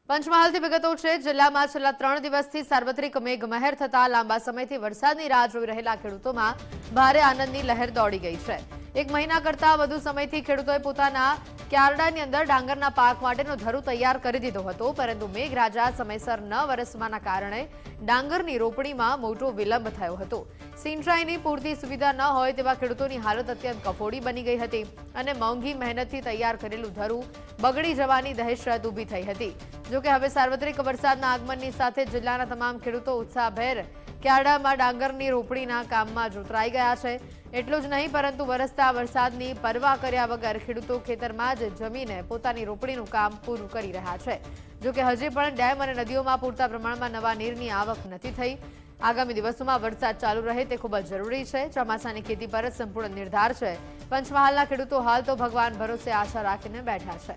પંચમહાલથી વિગતો છે। જિલ્લામાં છેલ્લા 3 દિવસથી સાર્વત્રિક મેઘમહેર થતા લાંબા સમયથી વરસાદની રાહ જોઈ રહેલા ખેડૂતોમાં ભારે આનંદની લહેર દોડી ગઈ છે। 1 મહિના કરતા વધુ સમયથી ખેડૂતોએ પોતાના ક્યારડાની અંદર ડાંગરના પાક માટેનો ધરું તૈયાર કરી દીધો હતો, પરંતુ મેઘરાજા સમયસર ન વરસવાના કારણે ડાંગરની રોપણીમાં મોટો વિલંબ થયો હતો। સિંચાઈની પૂરતી સુવિધા ન હોય તેવા ખેડૂતોની હાલત અત્યંત કફોડી બની ગઈ હતી અને મોંઘી મહેનતથી તૈયાર કરેલું ધરું બગડી જવાની દહેશત ઊભી થઈ હતી। જો કે હવે સાર્વત્રિક વરસાદના આગમનની સાથે જિલ્લાના તમામ ખેડૂતો ઉત્સાહભેર ક્યારડામાં ડાંગરની રોપણીના કામમાં જોતરાઈ ગયા છે। એટલું જ નહીં, પરંતુ વરસતા વરસાદની પરવા કર્યા વગર ખેડૂતો ખેતરમાં જ જમીને પોતાની રોપણીનું કામ પૂરું કરી રહ્યા છે। જો કે હજી પણ ડેમ અને નદીઓમાં પૂરતા પ્રમાણમાં નવા નીરની આવક નથી થઈ। આગામી દિવસોમાં વરસાદ ચાલુ રહે તે ખૂબ જ જરૂરી છે। ચોમાસાની ખેતી પર જ સંપૂર્ણ નિર્ધાર છે। પંચમહાલના ખેડૂતો હાલ તો ભગવાન ભરોસે આશા રાખીને બેઠા છે।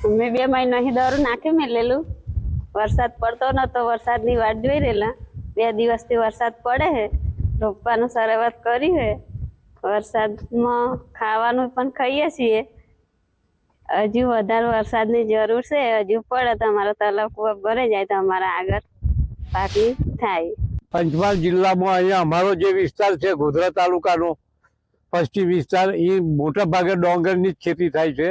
અમે 2 મહિના થી દરું નાખી મેલેલું, વરસાદ પડતો નતો, વરસાદની વાટ જોઈ રહેલા। 2 દિવસથી વરસાદ પડે છે, રોપવાનું શરૂઆત કરી છે। વરસાદમાં ખાવાનું પણ ખાઈએ છીએ। હજુ વધારે વરસાદની જરૂર છે, હજુ પડે તો અમારા તલાવ ભરાઈ જાય તો અમારા આગળ પાકની થાય। પંચમહાલ જિલ્લામાં અહીંયા અમારો જે વિસ્તાર છે ગોધરા તાલુકાનો પશ્ચિમ વિસ્તાર, એ મોટા ભાગે ડાંગરની જ ખેતી થાય છે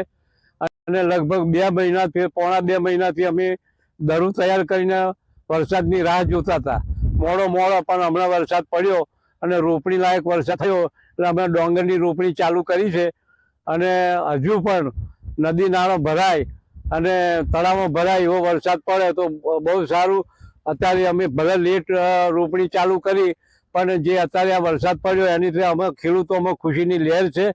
અને લગભગ 2 મહિનાથી પોણા 2 મહિનાથી અમે દરું તૈયાર કરીને વરસાદની રાહ જોતા હતા। મોડો પણ હમણાં વરસાદ પડ્યો અને રોપણી લાયક વરસાદ થયો એટલે અમે ડાંગરની રોપણી ચાલુ કરી છે અને હજુ પણ નદી નાળો ભરાય અને તળાવમાં ભરાય એવો વરસાદ પડે તો બહુ સારું। અત્યારે અમે ભલે લેટ રોપણી ચાલુ કરી, પણ જે અત્યારે આ વરસાદ પડ્યો એની અમે ખેડૂતોમાં ખુશીની લહેર છે।